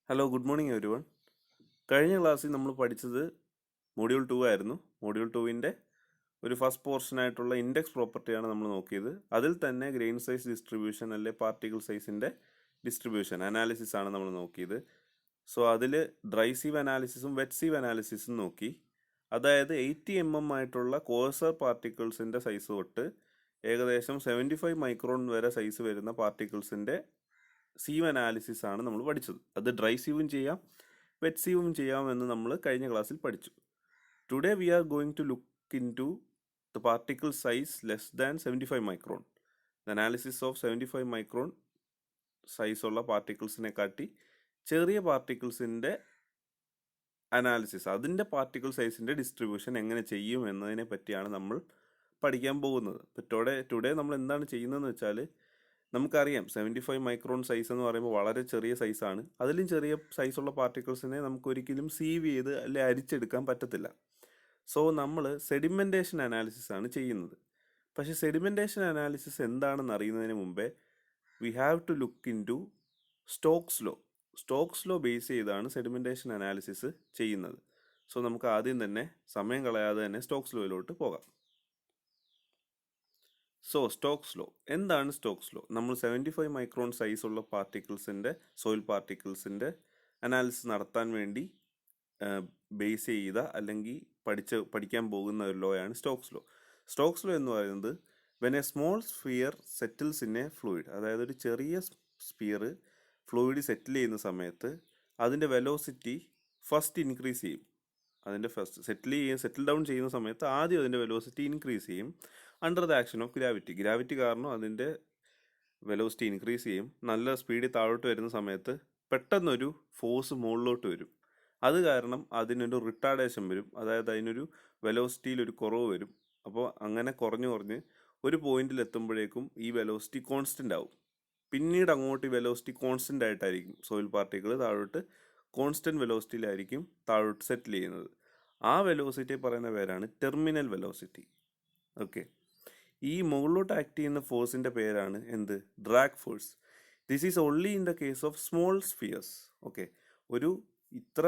Hello good morning every one. കഴിഞ്ഞ ക്ലാസ്സിൽ നമ്മൾ പഠിച്ചത് മൊഡ്യൂൾ 2 ആയിരുന്നു. മൊഡ്യൂൾ 2വിൻ്റെ ഒരു ഫസ്റ്റ് പോർഷനായിട്ടുള്ള ഇൻഡെക്സ് പ്രോപ്പർട്ടിയാണ് നമ്മൾ നോക്കിയത്. അതിൽ തന്നെ ഗ്രെയിൻ സൈസ് ഡിസ്ട്രിബ്യൂഷൻ അല്ലെ പാർട്ടിക്കിൾ സൈസിൻ്റെ ഡിസ്ട്രിബ്യൂഷൻ അനാലിസിസ് ആണ് നമ്മൾ നോക്കിയത്. സോ അതിൽ ഡ്രൈ സീവ് അനാലിസിസും വെറ്റ് സീവ് അനാലിസിസും നോക്കി. അതായത് 80 mm ആയിട്ടുള്ള കോഴ്സർ പാർട്ടിക്കിൾസിൻ്റെ സൈസ് തൊട്ട് ഏകദേശം 75 മൈക്രോൺ വരെ സൈസ് വരുന്ന പാർട്ടിക്കിൾസിൻ്റെ സീവ് അനാലിസിസ് ആണ് നമ്മൾ പഠിച്ചത്. അത് ഡ്രൈ സീവും ചെയ്യാം വെറ്റ് സീവും ചെയ്യാമെന്ന് നമ്മൾ കഴിഞ്ഞ ക്ലാസ്സിൽ പഠിച്ചു. Today we are going to look in to the particle size less than 75 micron. The analysis of 75 micron സൈസുള്ള പാർട്ടിക്കിൾസിനെ കാട്ടി ചെറിയ പാർട്ടിക്കിൾസിൻ്റെ അനാലിസിസ്, അതിൻ്റെ പാർട്ടിക്കിൾ സൈസിൻ്റെ ഡിസ്ട്രിബ്യൂഷൻ എങ്ങനെ ചെയ്യും എന്നതിനെ പറ്റിയാണ് നമ്മൾ പഠിക്കാൻ പോകുന്നത്. ഇപ്പോൾ ടുഡേ നമ്മൾ എന്താണ് ചെയ്യുന്നതെന്ന് വെച്ചാൽ, നമുക്കറിയാം 75 മൈക്രോൺ സൈസ് എന്ന് പറയുമ്പോൾ വളരെ ചെറിയ സൈസാണ്. അതിലും ചെറിയ സൈസുള്ള പാർട്ടിക്കിൾസിനെ നമുക്ക് ഒരിക്കലും സീവ് ചെയ്ത് അല്ലെ അരിച്ചെടുക്കാൻ പറ്റത്തില്ല. സോ നമ്മൾ സെഡിമെൻറ്റേഷൻ അനാലിസിസ് ആണ് ചെയ്യുന്നത്. പക്ഷേ സെഡിമെൻറ്റേഷൻ അനാലിസിസ് എന്താണെന്ന് അറിയുന്നതിന് മുമ്പേ we have to look in to Stokes law. Stokes law ബേസ് ചെയ്താണ് സെഡിമെൻറ്റേഷൻ അനാലിസിസ് ചെയ്യുന്നത്. സോ നമുക്ക് ആദ്യം തന്നെ സമയം കളയാതെ തന്നെ സ്റ്റോക്സ് ലോയിലോട്ട് പോകാം. സോ സ്റ്റോക്സ് ലോ എന്താണ്? സ്റ്റോക്സ് ലോ നമ്മൾ 75 മൈക്രോൺ സൈസുള്ള പാർട്ടിക്കിൾസിൻ്റെ സോയിൽ പാർട്ടിക്കിൾസിൻ്റെ അനാലിസിസ് നടത്താൻ വേണ്ടി ബേസ് ചെയ്ത അല്ലെങ്കിൽ പഠിക്കാൻ പോകുന്ന ഒരു ലോ ആണ് സ്റ്റോക്സ് ലോ. സ്റ്റോക്സ് ലോ എന്ന് പറയുന്നത് when A small sphere settles in a fluid, അതായത് ഒരു ചെറിയ സ്ഫിയർ ഫ്ലൂയിഡ് സെറ്റിൽ ചെയ്യുന്ന സമയത്ത് അതിൻ്റെ വെലോസിറ്റി ഫസ്റ്റ് ഇൻക്രീസ് ചെയ്യും. അതിൻ്റെ സെറ്റിൽ ഡൗൺ ചെയ്യുന്ന സമയത്ത് ആദ്യം അതിൻ്റെ വെലോസിറ്റി ഇൻക്രീസ് ചെയ്യും under the action of gravity കാരണം അതിൻ്റെ വെലോസിറ്റി ഇൻക്രീസ് ചെയ്യും. നല്ല സ്പീഡിൽ താഴോട്ട് വരുന്ന സമയത്ത് പെട്ടെന്നൊരു ഫോഴ്സ് മുകളിലോട്ട് വരും. അത് കാരണം അതിനൊരു റിട്ടാർഡേഷൻ വരും, അതായത് അതിനൊരു വെലോസിറ്റിയിൽ ഒരു കുറവ് വരും. അപ്പോൾ അങ്ങനെ കുറഞ്ഞ് ഒരു പോയിന്റിൽ എത്തുമ്പോഴേക്കും ഈ വെലോസിറ്റി കോൺസ്റ്റൻ്റ് ആവും. പിന്നീട് അങ്ങോട്ട് ഈ വെലോസിറ്റി കോൺസ്റ്റൻ്റ് ആയിട്ടായിരിക്കും സോയിൽ പാർട്ടിക്കിൾ താഴോട്ട് കോൺസ്റ്റൻറ്റ് വെലോസിറ്റിയിലായിരിക്കും താഴോട്ട് സെറ്റിൽ ചെയ്യുന്നത്. ആ വെലോസിറ്റി പറയുന്ന പേരാണ് ടെർമിനൽ വെലോസിറ്റി. ഓക്കെ, ഈ മുകളിലോട്ട് ആക്ട് ചെയ്യുന്ന ഫോഴ്സിൻ്റെ പേരാണ് എന്ത്? Drag force. This is only in the case of small spheres. Okay, ഒരു ഇത്ര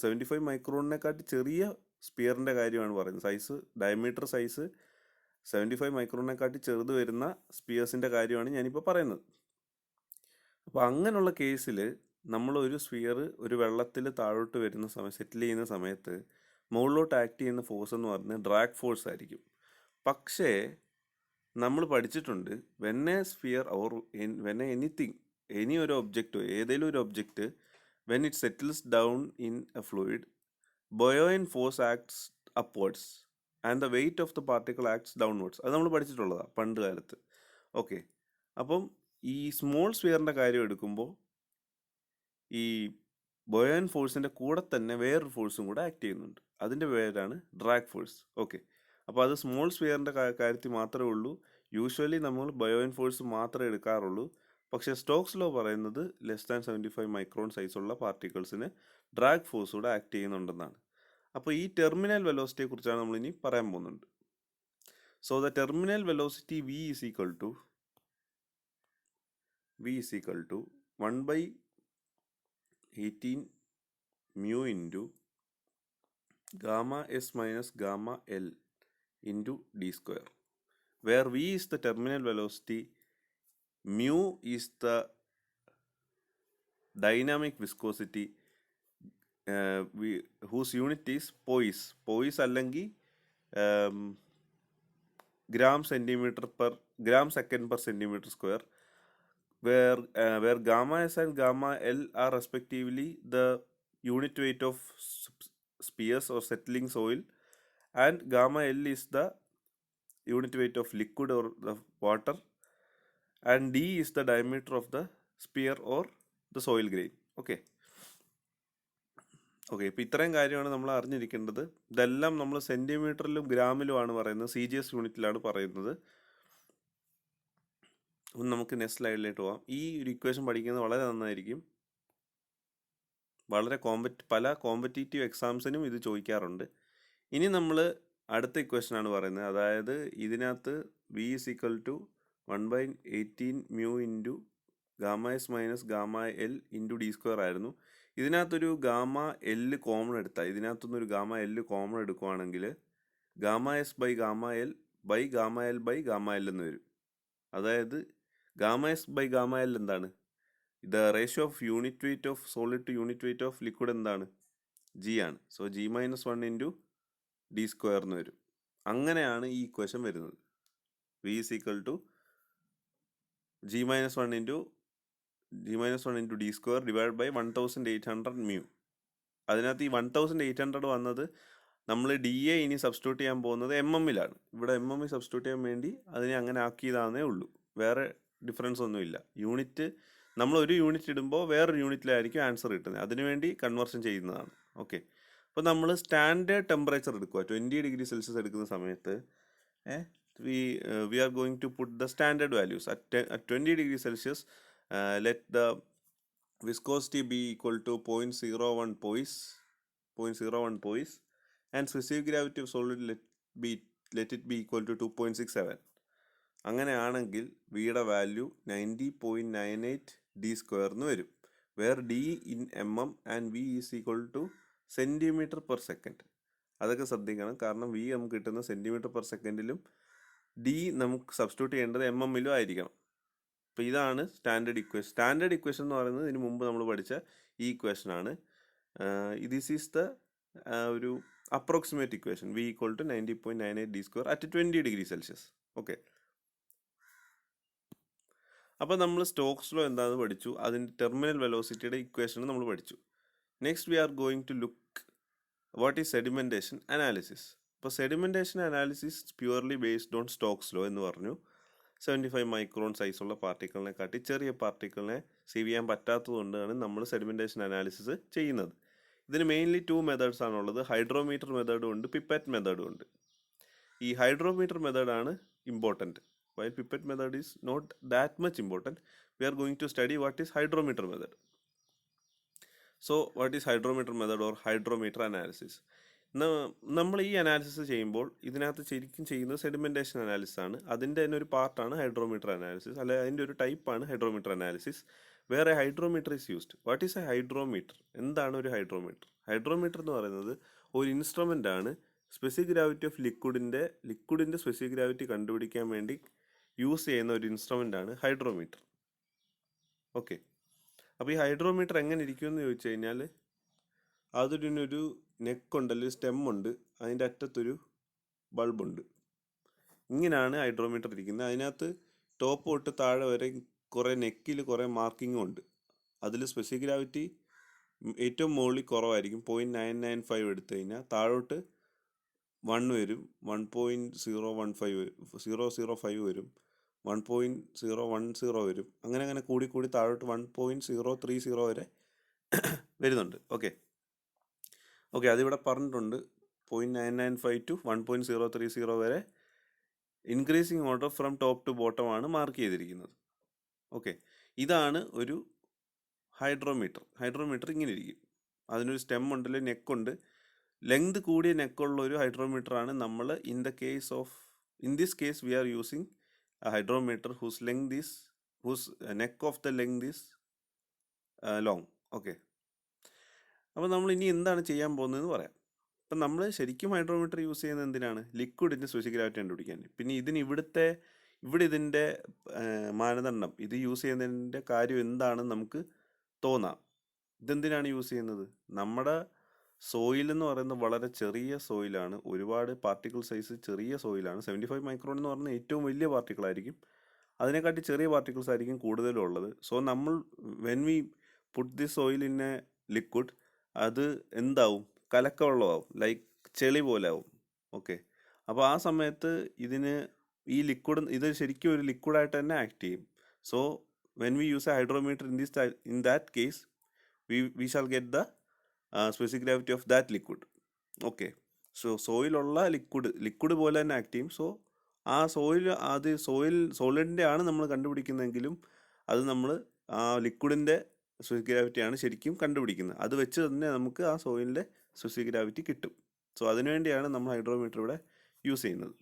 75 മൈക്രോണിനെക്കാട്ടി ചെറിയ സ്പിയറിൻ്റെ കാര്യമാണ് പറയുന്നത്. ഡയമീറ്റർ സൈസ് 75 മൈക്രോണിനെക്കാട്ടി ചെറുത് വരുന്ന സ്പിയേഴ്സിൻ്റെ കാര്യമാണ് ഞാനിപ്പോൾ പറയുന്നത്. അപ്പോൾ അങ്ങനെയുള്ള കേസിൽ നമ്മൾ ഒരു സ്ഫിയർ ഒരു വെള്ളത്തിൽ താഴോട്ട് വരുന്ന സെറ്റിൽ ചെയ്യുന്ന സമയത്ത് മുകളിലോട്ട് ആക്ട് ചെയ്യുന്ന ഫോഴ്സ് എന്ന് പറയുന്നത് ഡ്രാഗ് ഫോഴ്സ് ആയിരിക്കും. പക്ഷേ നമ്മൾ പഠിച്ചിട്ടുണ്ട് when a sphere or when any ഒരു ഒബ്ജക്റ്റ്, ഏതെങ്കിലും ഒരു object when it settles down in a fluid, buoyant force acts upwards and the weight of the particle acts downwards. അത് നമ്മൾ പഠിച്ചിട്ടുള്ളതാണ് പണ്ട് കാലത്ത്. ഓക്കെ, അപ്പം ഈ സ്മോൾ സ്ഫിയറിൻ്റെ കാര്യം എടുക്കുമ്പോൾ ഈ ബൊയോയിൻ ഫോഴ്സിൻ്റെ കൂടെ തന്നെ വേറൊരു ഫോഴ്സും കൂടെ ആക്ട് ചെയ്യുന്നുണ്ട്. അതിൻ്റെ പേരാണ് ഡ്രാഗ് ഫോഴ്സ്. ഓക്കെ, അപ്പോൾ അത് സ്മോൾ സ്ഫിയറിൻ്റെ കാര്യത്തിൽ മാത്രമേ ഉള്ളൂ. യൂഷ്വലി നമ്മൾ ബൊയോയിൻ ഫോഴ്സ് മാത്രമേ എടുക്കാറുള്ളൂ. പക്ഷേ സ്റ്റോക്സ് ലോ പറയുന്നത് ലെസ് ദാൻ 75 മൈക്രോൺ സൈസുള്ള പാർട്ടിക്കിൾസിന് ഡ്രാഗ് ഫോഴ്സ് കൂടെ ആക്ട് ചെയ്യുന്നുണ്ടെന്നാണ്. അപ്പോൾ ഈ ടെർമിനൽ വെലോസിറ്റിയെ കുറിച്ചാണ് നമ്മൾ ഇനി പറയാൻ പോകുന്നുണ്ട്. So the terminal velocity V is equal to 1/18 mu into gamma s minus gamma L into d square, where V is the terminal velocity, mu is the dynamic viscosity, whose unit is poise അല്ലെങ്കിൽ gram second per centimeter square, where gamma s and gamma L are respectively the unit weight of spheres or settling soil, and gamma L is the unit weight of liquid or the water, and D is the diameter of the sphere or the soil grain. Okay, ഇപ്പോൾ ഇത്രയും കാര്യമാണ് നമ്മൾ അറിഞ്ഞിരിക്കേണ്ടത്. ഇതെല്ലാം നമ്മൾ സെൻറ്റിമീറ്ററിലും ഗ്രാമിലുമാണ് പറയുന്നത്, CGS യൂണിറ്റിലാണ് പറയുന്നത്. ഒന്ന് നമുക്ക് നെക്സ്റ്റ് സ്ലൈഡിലേക്ക് പോകാം. ഈ ഒരു ഇക്വേഷൻ പഠിക്കുന്നത് വളരെ നന്നായിരിക്കും. പല കോമ്പറ്റീറ്റീവ് എക്സാംസിനും ഇത് ചോദിക്കാറുണ്ട്. ഇനി നമ്മൾ അടുത്ത ഇക്വേഷനാണ് പറയുന്നത്. അതായത് ഇതിനകത്ത് V is equal to 1/18 mu into gamma S minus gamma L into D square ആയിരുന്നു. ഇതിനകത്തൊരു ഗാമ എൽ കോമൺ എടുത്താൽ, ഇതിനകത്തുനിന്നൊരു ഗാമ എൽ കോമൺ എടുക്കുവാണെങ്കിൽ gamma S by gamma L by gamma L by gamma L എന്ന് വരും. അതായത് gamma S by gamma L എന്താണ്? The ratio of unit weight of solid to unit weight of liquid എന്താണ്? G ആണ്. So G minus one into D square എന്ന് വരും. അങ്ങനെയാണ് ഈ ഇക്വേഷൻ വരുന്നത്. V is equal to G minus one into D square divide by 1800 mu. അതിനകത്ത് ഈ 1800 വന്നത് നമ്മൾ ഡി എ ഇനി സബ്സ്റ്റിറ്റ്യൂട്ട് ചെയ്യാൻ പോകുന്നത് എം എമ്മിലാണ്. ഇവിടെ എം എമ്മിൽ സബ്സ്റ്റിറ്റ്യൂട്ട് ചെയ്യാൻ വേണ്ടി അതിനെ അങ്ങനെ ആക്കിയതാണേ ഉള്ളൂ. വേറെ ഡിഫറൻസ് ഒന്നുമില്ല. യൂണിറ്റ് നമ്മൾ ഒരു യൂണിറ്റ് ഇടുമ്പോൾ വേറൊരു യൂണിറ്റിലായിരിക്കും ആൻസർ കിട്ടുന്നത്. അതിനുവേണ്ടി കൺവേർഷൻ ചെയ്യുന്നതാണ്. ഓക്കെ, അപ്പോൾ നമ്മൾ സ്റ്റാൻഡേർഡ് ടെമ്പറേച്ചർ എടുക്കുക. 20 ഡിഗ്രി സെൽഷ്യസ് എടുക്കുന്ന സമയത്ത് we are going to put the standard values at 20 degree Celsius. Let the viscosity be equal to 0.01 poise and specific gravity of solid let it be equal to 2.67. അങ്ങനെയാണെങ്കിൽ വിയുടെ value 90.98 D square എന്ന് വരും. Where D in M M and V is equal to centimetre per second. അതൊക്കെ ശ്രദ്ധിക്കണം, കാരണം V നമുക്ക് കിട്ടുന്ന centimetre per സെക്കൻഡിലും ഡി നമുക്ക് സബ്സ്റ്റിറ്റ്യൂട്ട് ചെയ്യേണ്ടത് എം എമ്മിലും ആയിരിക്കണം. അപ്പോൾ ഇതാണ് സ്റ്റാൻഡേർഡ് ഇക്വേഷൻ. സ്റ്റാൻഡേർഡ് ഇക്വേഷൻ എന്ന് പറയുന്നത് ഇതിന് മുമ്പ് നമ്മൾ പഠിച്ച ഈ ഇക്വേഷനാണ്. ദിസ് ഈസ് ദ ഒരു approximate equation. V equal to 90.98 D square at 20 degree Celsius. Okay, അപ്പോൾ നമ്മൾ സ്റ്റോക്സ് ലോ എന്താണെന്ന് പഠിച്ചു. അതിൻ്റെ ടെർമിനൽ വെലോസിറ്റിയുടെ ഇക്വേഷൻ നമ്മൾ പഠിച്ചു. Next we are going to look what is sedimentation analysis. ഇപ്പോൾ sedimentation analysis purely based on Stokes law എന്ന് പറഞ്ഞു. 75 മൈക്രോൺ സൈസുള്ള പാർട്ടിക്കിളിനെ കാട്ടി ചെറിയ പാർട്ടിക്കിളിനെ സേവ് ചെയ്യാൻ പറ്റാത്തതുകൊണ്ടാണ് നമ്മൾ സെഡിമെൻറ്റേഷൻ അനാലിസിസ് ചെയ്യുന്നത്. ഇതിന് മെയിൻലി 2 മെത്തേഡ്സ് ആണുള്ളത്. ഹൈഡ്രോമീറ്റർ മെത്തേഡും ഉണ്ട്, പിപ്പറ്റ് മെത്തേഡും ഉണ്ട്. ഈ ഹൈഡ്രോമീറ്റർ മെത്തേഡാണ് important, while pipette method is not that much important. We are going to study what is hydrometer method. So what is hydrometer method or hydrometer analysis? നമ്മൾ ഈ analysis ചെയ്യുമ്പോൾ ഇതിനകത്ത് ശരിക്കും ചെയ്യുന്നത് സെഡിമെൻറ്റേഷൻ അനാലിസിസ് ആണ്. അതിൻ്റെ തന്നെ ഒരു പാർട്ടാണ് ഹൈഡ്രോമീറ്റർ അനാലിസിസ്, അല്ലെ അതിൻ്റെ ഒരു ടൈപ്പാണ് ഹൈഡ്രോമീറ്റർ അനാലിസിസ്. വേറെ hydrometer is used. What is a hydrometer? എന്താണ് ഒരു ഹൈഡ്രോമീറ്റർ? ഹൈഡ്രോമീറ്റർ എന്ന് പറയുന്നത് ഒരു ഇൻസ്ട്രുമെൻ്റ് ആണ്. സ്പെസിഫിക് ഗ്രാവിറ്റി ഓഫ് ലിക്വിഡിൻ്റെ സ്പെസിഫിക് ഗ്രാവിറ്റി കണ്ടുപിടിക്കാൻ വേണ്ടി യൂസ് ചെയ്യുന്ന ഒരു ഇൻസ്ട്രുമെൻ്റ് ആണ് ഹൈഡ്രോമീറ്റർ. ഓക്കെ, അപ്പോൾ ഈ ഹൈഡ്രോമീറ്റർ എങ്ങനെ ഇരിക്കുമെന്ന് ചോദിച്ചു കഴിഞ്ഞാൽ അതിനൊരു നെക്കുണ്ട്, അല്ലെങ്കിൽ സ്റ്റെമ്മുണ്ട്, അതിൻ്റെ അറ്റത്തൊരു ബൾബുണ്ട്. ഇങ്ങനെയാണ് ഹൈഡ്രോമീറ്റർ ഇരിക്കുന്നത്. അതിനകത്ത് ടോപ്പ് തൊട്ട് താഴെ വരെ കുറേ നെക്കിൽ കുറേ മാർക്കിങ്ങും ഉണ്ട്. അതിൽ സ്പെസിഫിക് ഗ്രാവിറ്റി ഏറ്റവും മുകളിൽ കുറവായിരിക്കും. 0.995 എടുത്തു കഴിഞ്ഞാൽ താഴോട്ട് 1 വരും, 1.005 വരും, 1.010 വരും. അങ്ങനെ കൂടി താഴോട്ട് 1.030 വരെ വരുന്നുണ്ട്. ഓക്കെ, അതിവിടെ പറഞ്ഞിട്ടുണ്ട്. 0.995 ടു 1.030 വരെ increasing order from top to bottom ആണ് മാർക്ക് ചെയ്തിരിക്കുന്നത്. ഓക്കെ, ഇതാണ് ഒരു ഹൈഡ്രോമീറ്റർ ഇങ്ങനെ ഇരിക്കും. അതിനൊരു സ്റ്റെം ഉണ്ടല്ലോ, നെക്കുണ്ട്. ലെങ്ത് കൂടിയ നെക്കുള്ള ഒരു ഹൈഡ്രോമീറ്ററാണ് നമ്മൾ in this case we are using a hydrometer whose neck of the length is long. Okay, അപ്പോൾ നമ്മൾ ഇനി എന്താണ് ചെയ്യാൻ പോകുന്നതെന്ന് പറയാം. അപ്പം നമ്മൾ ശരിക്കും ഹൈഡ്രോമീറ്റർ യൂസ് ചെയ്യുന്നത് എന്തിനാണ്? ലിക്വിഡിൻ്റെ സ്പെസിഫിക് ഗ്രാവിറ്റി കണ്ടുപിടിക്കാൻ. പിന്നെ ഇവിടെ ഇതിൻ്റെ മാനദണ്ഡം, ഇത് യൂസ് ചെയ്യുന്നതിൻ്റെ കാര്യം എന്താണെന്ന് നമുക്ക് തോന്നാം. ഇതെന്തിനാണ് യൂസ് ചെയ്യുന്നത്? നമ്മുടെ സോയിൽ എന്ന് പറയുന്നത് വളരെ ചെറിയ സോയിലാണ്. ഒരുപാട് പാർട്ടിക്കിൾ സൈസ് ചെറിയ സോയിലാണ്. 75 മൈക്രോൺ എന്ന് പറഞ്ഞാൽ ഏറ്റവും വലിയ പാർട്ടിക്കിളായിരിക്കും. അതിനെക്കാട്ടി ചെറിയ പാർട്ടിക്കിൾസ് ആയിരിക്കും കൂടുതലും ഉള്ളത്. സോ നമ്മൾ when we put the soil in A liquid, അത് എന്താവും? കലക്കവെള്ളമാവും, ലൈക്ക് ചെളി പോലെ ആവും. ഓക്കെ, അപ്പോൾ ആ സമയത്ത് ഇത് ശരിക്കും ഒരു ലിക്വിഡായിട്ട് തന്നെ ആക്ട് ചെയ്യും. So when we use a hydrometer in that case we shall get the specific gravity of that liquid. Okay, so സോയിലുള്ള ലിക്വിഡ് പോലെ തന്നെ ആക്ട് ചെയ്യും. സോ ആ സോളിഡിൻ്റെ ആണ് നമ്മൾ കണ്ടുപിടിക്കുന്നതെങ്കിലും അത് നമ്മൾ ആ ലിക്വിഡിൻ്റെ സ്പെസിഫിക് ഗ്രാവിറ്റിയാണ് ശരിക്കും കണ്ടുപിടിക്കുന്നത്. അത് വെച്ച് തന്നെ നമുക്ക് ആ സോയിലിൻ്റെ സ്പെസിഫിക് ഗ്രാവിറ്റി കിട്ടും. സോ അതിനുവേണ്ടിയാണ് നമ്മൾ ഹൈഡ്രോമീറ്റർ ഇവിടെ യൂസ് ചെയ്യുന്നത്.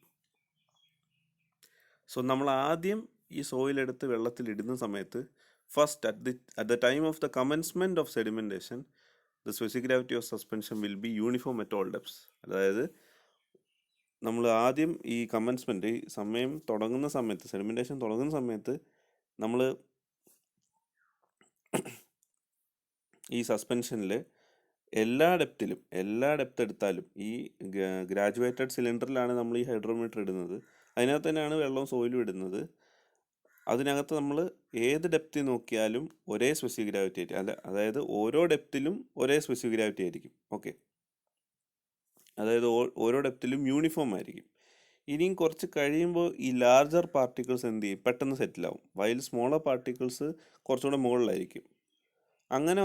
സോ നമ്മൾ ആദ്യം ഈ സോയിലെടുത്ത് വെള്ളത്തിലിടുന്ന സമയത്ത് First, at the time of the commencement of sedimentation, the specific gravity of suspension will be uniform at all depths. അതായത് നമ്മൾ ആദ്യം ഈ കമൻസ്മെൻറ്റ് സമയം തുടങ്ങുന്ന സമയത്ത്, സെഡിമെൻറ്റേഷൻ തുടങ്ങുന്ന സമയത്ത് നമ്മൾ ഈ സസ്പെൻഷനിൽ എല്ലാ ഡെപ്ത് എടുത്താലും ഈ ഗ്രാജുവേറ്റഡ് സിലിണ്ടറിലാണ് നമ്മൾ ഈ ഹൈഡ്രോമീറ്റർ ഇടുന്നത്. അതിനകത്ത് തന്നെയാണ് വെള്ളവും സോയിലും ഇടുന്നത്. അതിനകത്ത് നമ്മൾ ഏത് ഡെപ്തിൽ നോക്കിയാലും ഒരേ സ്പെസിഫിക് ഗ്രാവിറ്റി ആയിരിക്കും. അതായത് ഓരോ ഡെപ്തിലും ഒരേ സ്പെസിഫിക് ഗ്രാവിറ്റി ആയിരിക്കും. ഓക്കെ, അതായത് ഓരോ ഡെപ്തിലും യൂണിഫോം ആയിരിക്കും. ഇനിയും കുറച്ച് കഴിയുമ്പോൾ ഈ ലാർജർ പാർട്ടിക്കിൾസ് എന്ത് ചെയ്യും, പെട്ടെന്ന് സെറ്റിലാവും. വൈൽ സ്മോളർ പാർട്ടിക്കിൾസ് കുറച്ചുകൂടെ മുകളിലായിരിക്കും. അങ്ങനെ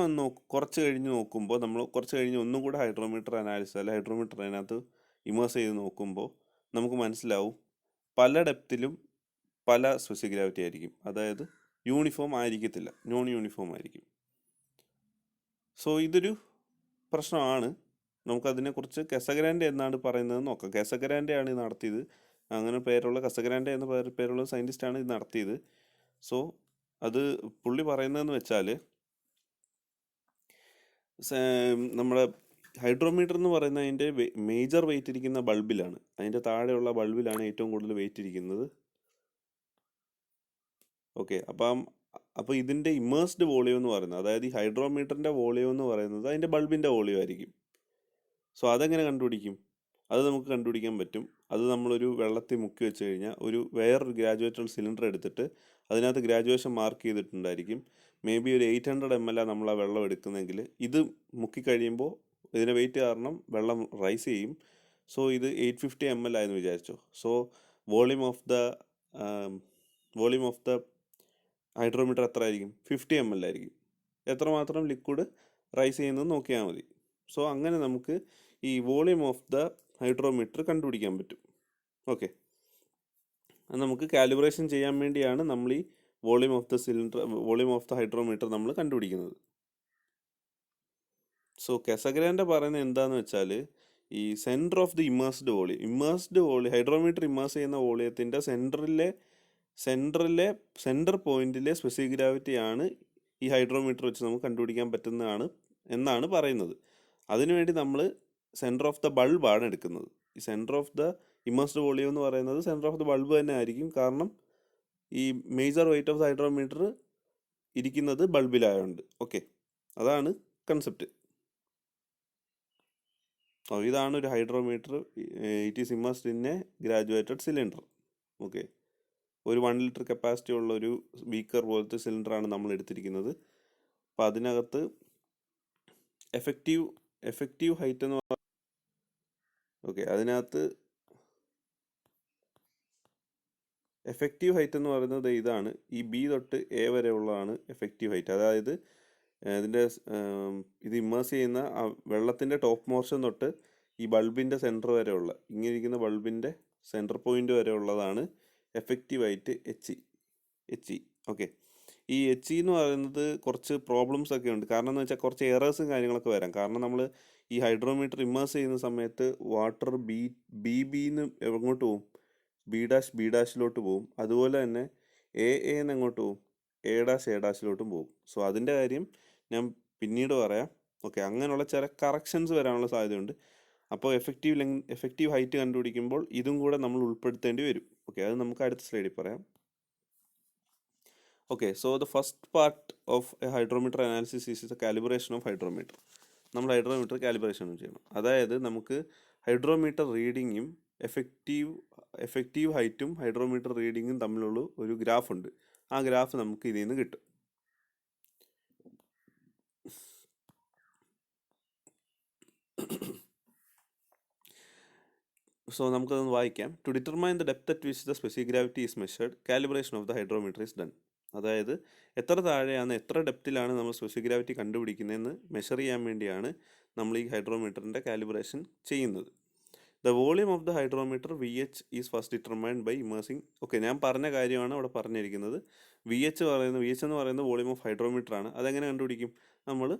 കുറച്ച് കഴിഞ്ഞ് നോക്കുമ്പോൾ നമ്മൾ കുറച്ച് കഴിഞ്ഞ് ഒന്നും കൂടെ ഹൈഡ്രോമീറ്റർ അനാലിസിസ് അല്ല ഹൈഡ്രോമീറ്റർ അതിനകത്ത് ഇമേഴ്സ് ചെയ്ത് നോക്കുമ്പോൾ നമുക്ക് മനസ്സിലാവും പല ഡെപ്തിലും പല സ്പെസിഫിക് ഗ്രാവിറ്റി ആയിരിക്കും. അതായത് യൂണിഫോം ആയിരിക്കത്തില്ല, നോൺ യൂണിഫോം ആയിരിക്കും. സോ ഇതൊരു പ്രശ്നമാണ്. നമുക്കതിനെക്കുറിച്ച് കെസഗ്രാൻഡെ എന്നാണ് പറയുന്നത് നോക്കാം. കെസഗ്രാൻഡെ ആണ് ഇത് നടത്തിയത്. അങ്ങനെ പേരുള്ള കെസഗ്രാൻഡെ എന്ന പേരുള്ള സയൻറ്റിസ്റ്റാണ് ഇത് നടത്തിയത്. സോ അത് പുള്ളി പറയുന്നതെന്ന് വെച്ചാൽ നമ്മുടെ ഹൈഡ്രോമീറ്റർ എന്ന് പറയുന്ന അതിൻ്റെ മേജർ വെയിറ്റ് ഇരിക്കുന്ന ബൾബിലാണ്, അതിൻ്റെ താഴെയുള്ള ബൾബിലാണ് ഏറ്റവും കൂടുതൽ വെയിറ്റ് ഇരിക്കുന്നത്. ഓക്കെ, അപ്പോൾ ഇതിൻ്റെ ഇമേഴ്സ്ഡ് വോളിയം എന്ന് പറയുന്നത്, അതായത് ഈ ഹൈഡ്രോമീറ്ററിൻ്റെ വോളിയം എന്ന് പറയുന്നത് അതിൻ്റെ ബൾബിൻ്റെ വോളിയം ആയിരിക്കും. സോ അതെങ്ങനെ കണ്ടുപിടിക്കും? അത് നമുക്ക് കണ്ടുപിടിക്കാൻ പറ്റും. അത് നമ്മളൊരു വെള്ളത്തിൽ മുക്കി വെച്ച് കഴിഞ്ഞാൽ വേറൊരു ഗ്രാജുവേറ്റഡ് സിലിണ്ടർ എടുത്തിട്ട് അതിനകത്ത് ഗ്രാജുവേഷൻ മാർക്ക് ചെയ്തിട്ടുണ്ടായിരിക്കും. മേ ബി ഒരു 800 ml നമ്മൾ ആ വെള്ളം എടുക്കുന്നെങ്കിൽ ഇത് മുക്കിക്കഴിയുമ്പോൾ ഇതിൻ്റെ വെയിറ്റ് കാരണം വെള്ളം റൈസ് ചെയ്യും. സോ ഇത് 850 ml ആയെന്ന് വിചാരിച്ചോ. So volume of the hydrometer എത്ര ആയിരിക്കും? 50 ml ആയിരിക്കും. എത്രമാത്രം ലിക്വിഡ് റൈസ് ചെയ്യുന്നത് നോക്കിയാൽ മതി. സോ അങ്ങനെ നമുക്ക് ഈ വോളിയം ഓഫ് ദ ഹൈഡ്രോമീറ്റർ കണ്ടുപിടിക്കാൻ പറ്റും. ഓക്കെ, നമുക്ക് കാലിബ്രേഷൻ ചെയ്യാൻ വേണ്ടിയാണ് നമ്മൾ ഈ വോളിയം ഓഫ് ദ ഹൈഡ്രോമീറ്റർ നമ്മൾ കണ്ടുപിടിക്കുന്നത്. സോ കെസഗ്രാൻഡെ പറയുന്നത് എന്താണെന്ന് വെച്ചാൽ ഈ centre of the immersed volume hydrometer immerse ചെയ്യുന്ന വോളിയത്തിൻ്റെ സെൻറ്റർ പോയിന്റിലെ സ്പെസിഫിക് ഗ്രാവിറ്റിയാണ് ഈ ഹൈഡ്രോമീറ്റർ വെച്ച് നമുക്ക് കണ്ടുപിടിക്കാൻ പറ്റുന്നതാണ് എന്നാണ് പറയുന്നത്. അതിനുവേണ്ടി നമ്മൾ സെൻറ്റർ ഓഫ് ദ ബൾബാണ് എടുക്കുന്നത്. ഈ centre of the immersed volume എന്ന് പറയുന്നത് സെൻറ്റർ ഓഫ് ദ ബൾബ് തന്നെ ആയിരിക്കും. കാരണം ഈ major wait of the hydrometer ഇരിക്കുന്നത് ബൾബിലായതുകൊണ്ട്. ഓക്കെ, അതാണ് കൺസെപ്റ്റ്. ഇതാണ് ഒരു hydrometer. It is immersed in A graduated cylinder. Okay, ഒരു 1 ലിറ്റർ കപ്പാസിറ്റി ഉള്ള ഒരു ബീക്കർ പോലത്തെ സിലിണ്ടറാണ് നമ്മൾ എടുത്തിരിക്കുന്നത്. അപ്പോൾ അതിനകത്ത് എഫക്റ്റീവ് ഹൈറ്റ് എന്ന് പറയുന്നത് ഇതാണ്. ഈ ബി തൊട്ട് എ വരെ ഉള്ളതാണ് എഫക്റ്റീവ് ഹൈറ്റ്. അതായത് ഇത് ഇമേഴ്സ് ചെയ്യുന്ന വെള്ളത്തിൻ്റെ ടോപ്പ് മോർഷൻ തൊട്ട് ഈ ബൾബിൻ്റെ സെൻറ്റർ വരെ ഉള്ള ഇങ്ങനെ ഇരിക്കുന്ന ബൾബിൻ്റെ സെൻറ്റർ പോയിന്റ് വരെ ഉള്ളതാണ് effective height H E. Okay, ഈ എച്ച് ഇ എന്ന് പറയുന്നത് കുറച്ച് പ്രോബ്ലംസ് ഒക്കെ ഉണ്ട്. കാരണം എന്ന് വെച്ചാൽ കുറച്ച് എറേഴ്സും കാര്യങ്ങളൊക്കെ വരാം. കാരണം നമ്മൾ ഈ ഹൈഡ്രോമീറ്റർ ഇമേഴ്സ് ചെയ്യുന്ന സമയത്ത് വാട്ടർ ബിന്ന് എങ്ങോട്ട് പോകും? ബി ഡാഷിലോട്ട് പോകും. അതുപോലെ തന്നെ എന്ന് എങ്ങോട്ട് പോകും? എ ഡാഷിലോട്ടും പോകും. സോ അതിൻ്റെ കാര്യം ഞാൻ പിന്നീട് പറയാം. ഓക്കെ, അങ്ങനെയുള്ള ചില കറക്ഷൻസ് വരാനുള്ള സാധ്യതയുണ്ട്. അപ്പോൾ എഫക്റ്റീവ് ഹൈറ്റ് കണ്ടുപിടിക്കുമ്പോൾ ഇതും കൂടെ നമ്മൾ ഉൾപ്പെടുത്തേണ്ടി വരും. ഓക്കെ, അത് നമുക്ക് അടുത്ത സ്ലൈഡിൽ പറയാം. Okay, so the first part of A hydrometer analysis is the calibration of hydrometer. നമ്മൾ ഹൈഡ്രോമീറ്റർ കാലിബ്രേഷൻ ചെയ്യണം. അതായത് നമുക്ക് ഹൈഡ്രോമീറ്റർ റീഡിങ്ങും എഫക്റ്റീവ് ഹൈറ്റും ഹൈഡ്രോമീറ്റർ റീഡിങ്ങും തമ്മിലുള്ള ഒരു ഗ്രാഫ് ഉണ്ട്. ആ ഗ്രാഫ് നമുക്ക് ഇതിൽ നിന്ന് കിട്ടും. സോ നമുക്കതൊന്ന് വായിക്കാം. To determine the depth at which the specific gravity is measured, calibration of the hydrometer is done. അതായത് എത്ര താഴെയാണ്, എത്ര ഡെപ്തിലാണ് നമ്മൾ സ്പെസിഫിക് ഗ്രാവിറ്റി കണ്ടുപിടിക്കുന്നതെന്ന് മെഷർ ചെയ്യാൻ വേണ്ടിയാണ് നമ്മൾ ഈ ഹൈഡ്രോമീറ്ററിൻ്റെ കാലിബ്രേഷൻ ചെയ്യുന്നത്. The volume of the hydrometer V H is first determined by immersing. Okay, ഞാൻ പറഞ്ഞ കാര്യമാണ് അവിടെ പറഞ്ഞിരിക്കുന്നത്. വി എച്ച് എന്ന് പറയുന്നത് വോളിയം ഓഫ് ഹൈഡ്രോമീറ്റർ ആണ്. അതെങ്ങനെ കണ്ടുപിടിക്കും? നമ്മൾ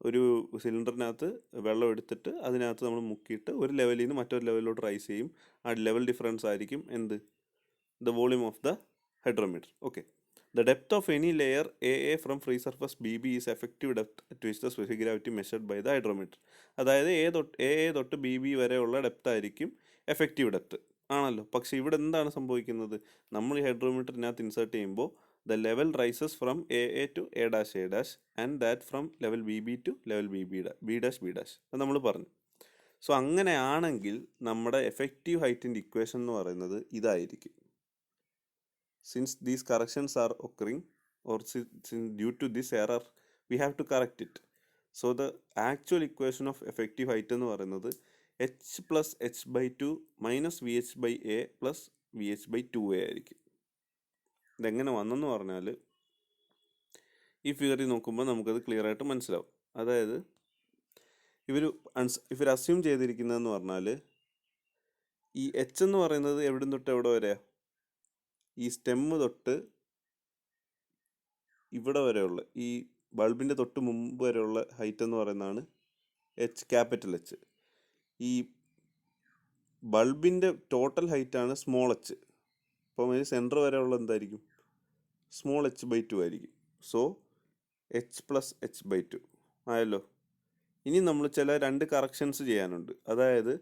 ഒരു സിലിണ്ടറിനകത്ത് വെള്ളം എടുത്തിട്ട് അതിനകത്ത് നമ്മൾ മുക്കിയിട്ട് ഒരു ലെവലിൽ നിന്ന് മറ്റൊരു ലെവലിലോട്ട് റൈസ് ചെയ്യും. ആ ലെവൽ ഡിഫറൻസ് ആയിരിക്കും the volume of the hydrometer. Okay, The depth of any layer AA from free surface BB is effective depth at which the specific gravity measured by the hydrometer. അതായത് AA തൊട്ട് BB വരെയുള്ള depth ആയിരിക്കും effective depth ആണല്ലോ. പക്ഷെ ഇവിടെ എന്താണ് സംഭവിക്കുന്നത്? നമ്മൾ ഈ ഹൈഡ്രോമീറ്ററിനകത്ത് ഇൻസേർട്ട് ചെയ്യുമ്പോൾ the level rises from AA to A dash and that from level BB to level B dash അത് നമ്മൾ പറഞ്ഞു. സോ അങ്ങനെയാണെങ്കിൽ നമ്മുടെ എഫക്റ്റീവ് ഹൈറ്റിൻ്റെ ഇക്വേഷൻ എന്ന് പറയുന്നത് ഇതായിരിക്കും. Since these corrections are occurring or due to this error we have to correct it. So the actual equation of effective height എന്ന് പറയുന്നത് h plus h by 2 minus vh by a plus vh by 2a ആയിരിക്കും. ഇതെങ്ങനെ വന്നെന്ന് പറഞ്ഞാൽ ഈ ഫിഗറിൽ നോക്കുമ്പോൾ നമുക്കത് ക്ലിയർ ആയിട്ട് മനസ്സിലാവും. അതായത് ഇവർ അസ്യൂം ചെയ്തിരിക്കുന്നതെന്ന് പറഞ്ഞാൽ ഈ എച്ച് എന്ന് പറയുന്നത് എവിടെ തൊട്ട് എവിടെ വരെയാണ്? ഈ സ്റ്റെമ്മ് തൊട്ട് ഇവിടെ വരെയുള്ള ഈ ബൾബിൻ്റെ തൊട്ട് മുമ്പ് വരെയുള്ള ഹൈറ്റ് എന്ന് പറയുന്നതാണ് എച്ച്, ക്യാപിറ്റൽ എച്ച്. ഈ ബൾബിൻ്റെ ടോട്ടൽ ഹൈറ്റാണ് സ്മോൾ എച്ച്. അപ്പം അതിന് സെൻറ്റർ വരെയുള്ള എന്തായിരിക്കും? സ്മോൾ എച്ച് ബൈ 2 ആയിരിക്കും. So H plus H by 2 ആയല്ലോ. ഇനി നമ്മൾ ചില 2 കറക്ഷൻസ് ചെയ്യാനുണ്ട്. അതായത്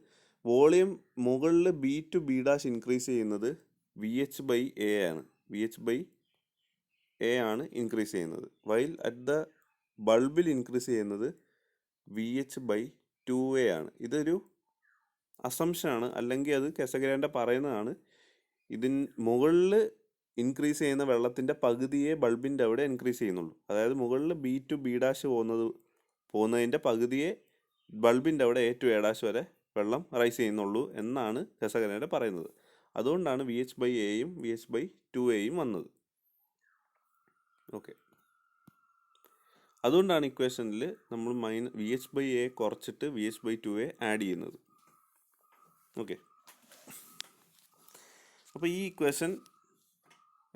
വോളിയം മുകളിൽ B to B dash increase ചെയ്യുന്നത് വി എച്ച് ബൈ എ ആണ്. വി എച്ച് ബൈ എ ആണ് ഇൻക്രീസ് ചെയ്യുന്നത്. വൈൽ അറ്റ് ദ ബൾബിൽ ഇൻക്രീസ് ചെയ്യുന്നത് വി എച്ച് ബൈ 2a ആണ്. ഇതൊരു അസംഷനാണ്, അല്ലെങ്കിൽ അത് കെസഗ്രാൻഡ പറയുന്നതാണ്. ഇതിന് മുകളിൽ ഇൻക്രീസ് ചെയ്യുന്ന വെള്ളത്തിൻ്റെ പകുതിയെ ബൾബിൻ്റെ അവിടെ ഇൻക്രീസ് ചെയ്യുന്നുള്ളൂ. അതായത് മുകളിൽ ബി ടു ബി ഡാഷ് പോകുന്നതിൻ്റെ പകുതിയെ ബൾബിൻ്റെ അവിടെ എ ടു എ ഡാഷ് വരെ വെള്ളം റൈസ് ചെയ്യുന്നുള്ളൂ എന്നാണ് കെസഗ്രാൻഡ പറയുന്നത്. അതുകൊണ്ടാണ് വി എച്ച് ബൈ എയും വി എച്ച് ബൈ 2aയും വന്നത്. ഓക്കെ, അതുകൊണ്ടാണ് ഇക്വേഷനിൽ നമ്മൾ വി എച്ച് ബൈ എ കുറച്ചിട്ട് V H by 2a add ചെയ്യുന്നത്. ഓക്കെ, അപ്പോൾ ഈ ഇക്വേഷൻ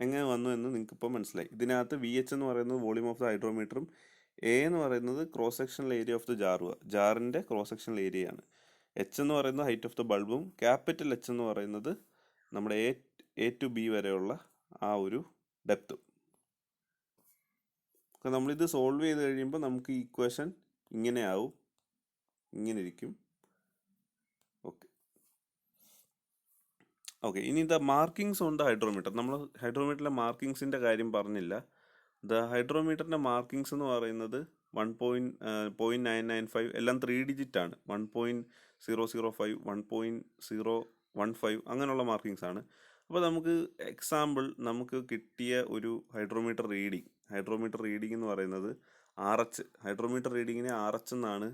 എങ്ങനെ വന്നു എന്ന് നിങ്ങൾക്കിപ്പോൾ മനസ്സിലായി. ഇതിനകത്ത് വി എച്ച് എന്ന് പറയുന്നത് വോളിയം ഓഫ് ദ ഹൈഡ്രോമീറ്ററും എ എന്ന് പറയുന്നത് cross sectional area of the ജാറിൻ്റെ ക്രോസ് സെക്ഷണൽ ഏരിയയാണ്. എച്ച് എന്ന് പറയുന്നത് ഹൈറ്റ് ഓഫ് ദ ബൾബും ക്യാപിറ്റൽ എച്ച് എന്ന് പറയുന്നത് നമ്മുടെ എ ടു ബി വരെയുള്ള ആ ഒരു ഡെപ്തും. അപ്പോൾ നമ്മളിത് സോൾവ് ചെയ്ത് കഴിയുമ്പോൾ നമുക്ക് ഈ ഇക്വേഷൻ ഇങ്ങനെ ആവും, ഇങ്ങനെ ഇരിക്കും. ഓക്കെ, ഇനി the markings on the hydrometer. നമ്മൾ ഹൈഡ്രോമീറ്ററിലെ മാർക്കിങ്സിൻ്റെ കാര്യം പറഞ്ഞില്ല. ദ ഹൈഡ്രോമീറ്ററിൻ്റെ മാർക്കിങ്സ് എന്ന് പറയുന്നത് 1.995 എല്ലാം 3 ഡിജിറ്റ് ആണ്. 1.005, 1.015 അങ്ങനെയുള്ള മാർക്കിങ്സ് ആണ്. അപ്പോൾ നമുക്ക് എക്സാമ്പിൾ നമുക്ക് കിട്ടിയ ഒരു ഹൈഡ്രോമീറ്റർ റീഡിംഗ് എന്ന് പറയുന്നത് RH. ഹൈഡ്രോമീറ്റർ റീഡിങ്ങിനെ RH എന്നാണ്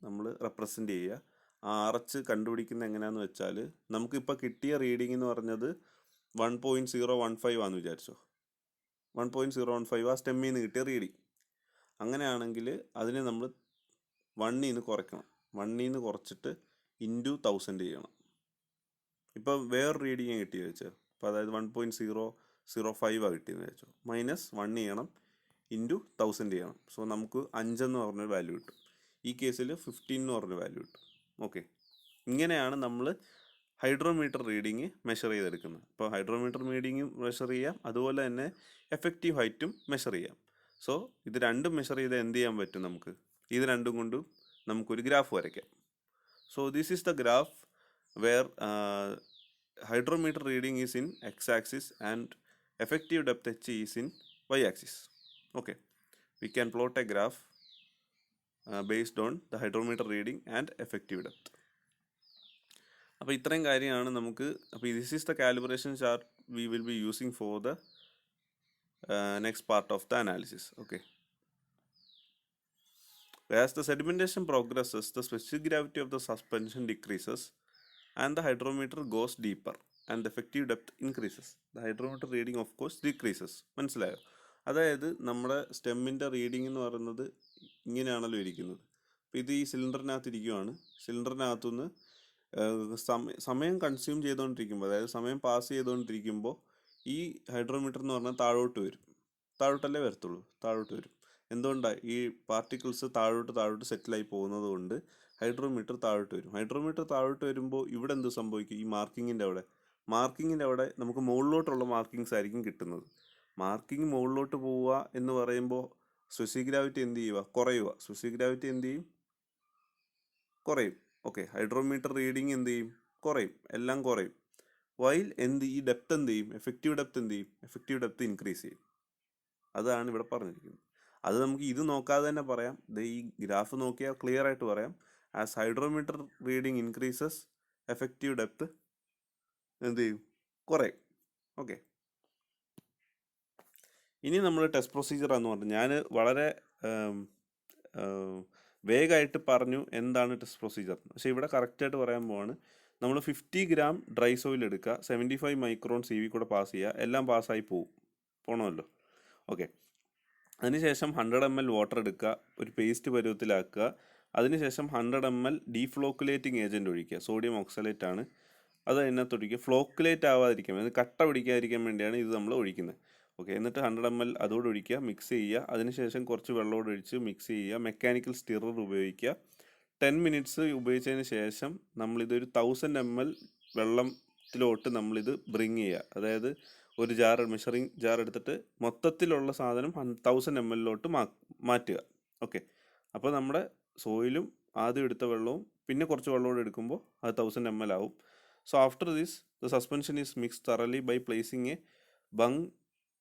നമ്മൾ റെപ്രസെൻ്റ് ചെയ്യുക. ആ RH കണ്ടുപിടിക്കുന്നത് എങ്ങനെയാണെന്ന് വെച്ചാൽ നമുക്കിപ്പോൾ കിട്ടിയ റീഡിംഗ് എന്ന് പറഞ്ഞത് 1.015 ആണെന്ന് വിചാരിച്ചോ. 1.015 ആ സ്റ്റെമ്മിൽ നിന്ന് കിട്ടിയ റീഡിങ്. അങ്ങനെയാണെങ്കിൽ അതിനെ നമ്മൾ 1ൽ നിന്ന് കുറയ്ക്കണം. 1ൽ നിന്ന് കുറച്ചിട്ട് ഇൻറ്റു 1000 ചെയ്യണം. ഇപ്പോൾ വേറെ റീഡിങ് കിട്ടിയെന്ന് വെച്ചോ. അപ്പോൾ അതായത് 1.005 കിട്ടിയെന്ന് വെച്ചോ. -1 ചെയ്യണം, ഇൻറ്റു 1000 ചെയ്യണം. സോ നമുക്ക് 5 എന്ന് പറഞ്ഞൊരു വാല്യൂ കിട്ടും. ഈ കേസിൽ 15 എന്ന് പറഞ്ഞ വാല്യൂ കിട്ടും. ഓക്കെ, ഇങ്ങനെയാണ് നമ്മൾ ഹൈഡ്രോമീറ്റർ റീഡിങ് മെഷർ ചെയ്തെടുക്കുന്നത്. അപ്പോൾ ഹൈഡ്രോമീറ്റർ റീഡിങ്ങും മെഷർ ചെയ്യാം, അതുപോലെ തന്നെ എഫക്റ്റീവ് ഹൈറ്റും മെഷർ ചെയ്യാം. സോ ഇത് രണ്ടും മെഷർ ചെയ്ത് എന്ത് ചെയ്യാൻ പറ്റും? നമുക്ക് ഇത് രണ്ടും കൊണ്ടും നമുക്കൊരു ഗ്രാഫ് വരയ്ക്കാം. So this is the graph where hydrometer reading is in X axis and effective depth h is in y axis. Okay, we can plot a graph based on the hydrometer reading and effective depth. അപ്പോൾ ഇത്രയും കാര്യമാണ് നമുക്ക്. അപ്പോൾ this is the calibration chart we will be using for the next part of the analysis. Okay, as the sedimentation progresses, the specific gravity of the suspension decreases and the hydrometer goes deeper and the effective depth increases. The hydrometer reading of course decreases. മനസ്സിലായോ? അതായത് നമ്മുടെ സ്റ്റെമ്മിൻ്റെ reading എന്ന് പറയുന്നത് ഇങ്ങനെയാണല്ലോ ഇരിക്കുന്നത്. അപ്പോൾ ഇത് ഈ സിലിണ്ടറിനകത്ത് ഇരിക്കുവാണ്. സിലിണ്ടറിനകത്തുനിന്ന് സമയം കൺസ്യൂം ചെയ്തുകൊണ്ടിരിക്കുമ്പോൾ, അതായത് സമയം പാസ് ചെയ്തുകൊണ്ടിരിക്കുമ്പോൾ ഈ ഹൈഡ്രോമീറ്റർ എന്ന് പറഞ്ഞാൽ താഴോട്ടല്ലേ വരത്തുള്ളൂ, താഴോട്ട് വരും. എന്തുകൊണ്ടാണ്? ഈ പാർട്ടിക്കിൾസ് താഴോട്ട് സെറ്റിലായി പോകുന്നത് കൊണ്ട് ഹൈഡ്രോമീറ്റർ താഴോട്ട് വരും. ഹൈഡ്രോമീറ്റർ താഴോട്ട് വരുമ്പോൾ ഇവിടെ എന്ത് സംഭവിക്കും? ഈ മാർക്കിങ്ങിൻ്റെ അവിടെ മാർക്കിങ്ങിൻ്റെ അവിടെ നമുക്ക് മുകളിലോട്ടുള്ള മാർക്കിങ്സ് ആയിരിക്കും കിട്ടുന്നത്. മാർക്കിംഗ് മുകളിലോട്ട് പോവുക എന്ന് പറയുമ്പോൾ സ്പെസിഫിക് ഗ്രാവിറ്റി എന്ത് ചെയ്യുക? കുറയുക. സ്പെസിഫിക് ഗ്രാവിറ്റി എന്ത് ചെയ്യും? കുറയും. ഓക്കെ, ഹൈഡ്രോമീറ്റർ റീഡിങ് എന്ത് ചെയ്യും? കുറയും. എല്ലാം കുറയും. വൈൽ ഈ ഡെപ്ത് എന്ത് ചെയ്യും? എഫക്റ്റീവ് ഡെപ്ത് എന്ത് ചെയ്യും? എഫക്റ്റീവ് ഡെപ്ത് ഇൻക്രീസ് ചെയ്യും. അതാണ് ഇവിടെ പറഞ്ഞിരിക്കുന്നത്. അത് നമുക്ക് ഇത് നോക്കാതെ തന്നെ പറയാം. ഈ ഗ്രാഫ് നോക്കിയാൽ ക്ലിയർ ആയിട്ട് പറയാം. As hydrometer reading increases effective depth എന്ത് ചെയ്യും? കുറയും. ഓക്കെ, ഇനി നമ്മൾ ടെസ്റ്റ് പ്രൊസീജിയർ എന്ന് പറഞ്ഞു. ഞാൻ വളരെ വേഗമായിട്ട് പറഞ്ഞു എന്താണ് ടെസ്റ്റ് പ്രൊസീജിയർ. പക്ഷേ ഇവിടെ കറക്റ്റായിട്ട് പറയാൻ പോവാണ്. നമ്മൾ 50 ഗ്രാം ഡ്രൈ സോയിൽ എടുക്കുക, 75 മൈക്രോൺ CV കൂടെ പാസ് ചെയ്യുക, എല്ലാം പാസ്സായി പോകണമല്ലോ. ഓക്കെ, അതിനുശേഷം 100 ml വാട്ടർ എടുക്കുക, ഒരു പേസ്റ്റ് പരുവത്തിലാക്കുക. അതിനുശേഷം 100 ml ഡീഫ്ലോക്കുലേറ്റിംഗ് ഏജൻറ്റ് ഒഴിക്കുക. സോഡിയം ഓക്സലേറ്റ് ആണ്. അത് അതിനകത്ത് ഒഴിക്കുക. ഫ്ലോക്കുലേറ്റ് ആവാതിരിക്കാൻ, അത് കട്ട പിടിക്കാതിരിക്കാൻ വേണ്ടിയാണ് ഇത് നമ്മൾ ഒഴിക്കുന്നത്. ഓക്കെ, എന്നിട്ട് 100 ml അതോട് ഒഴിക്കുക, മിക്സ് ചെയ്യുക. അതിനുശേഷം കുറച്ച് വെള്ളമോട് ഒഴിച്ച് മിക്സ് ചെയ്യുക. മെക്കാനിക്കൽ സ്റ്റിറർ ഉപയോഗിക്കുക. 10 മിനിറ്റ്സ് ഉപയോഗിച്ചതിന് ശേഷം നമ്മളിതൊരു 1000 ml വെള്ളത്തിലോട്ട് നമ്മളിത് ബ്രിങ് ചെയ്യുക. അതായത് ഒരു മെഷറിങ് ജാർ എടുത്തിട്ട് മൊത്തത്തിലുള്ള സാധനം 1000 ml മാറ്റുക. ഓക്കെ, അപ്പോൾ നമ്മുടെ സോയിലും ആദ്യം എടുത്ത വെള്ളവും പിന്നെ കുറച്ച് വെള്ളമോട് എടുക്കുമ്പോൾ അത് 1000 ml ആവും. So after this, the suspension is mixed thoroughly by placing a bung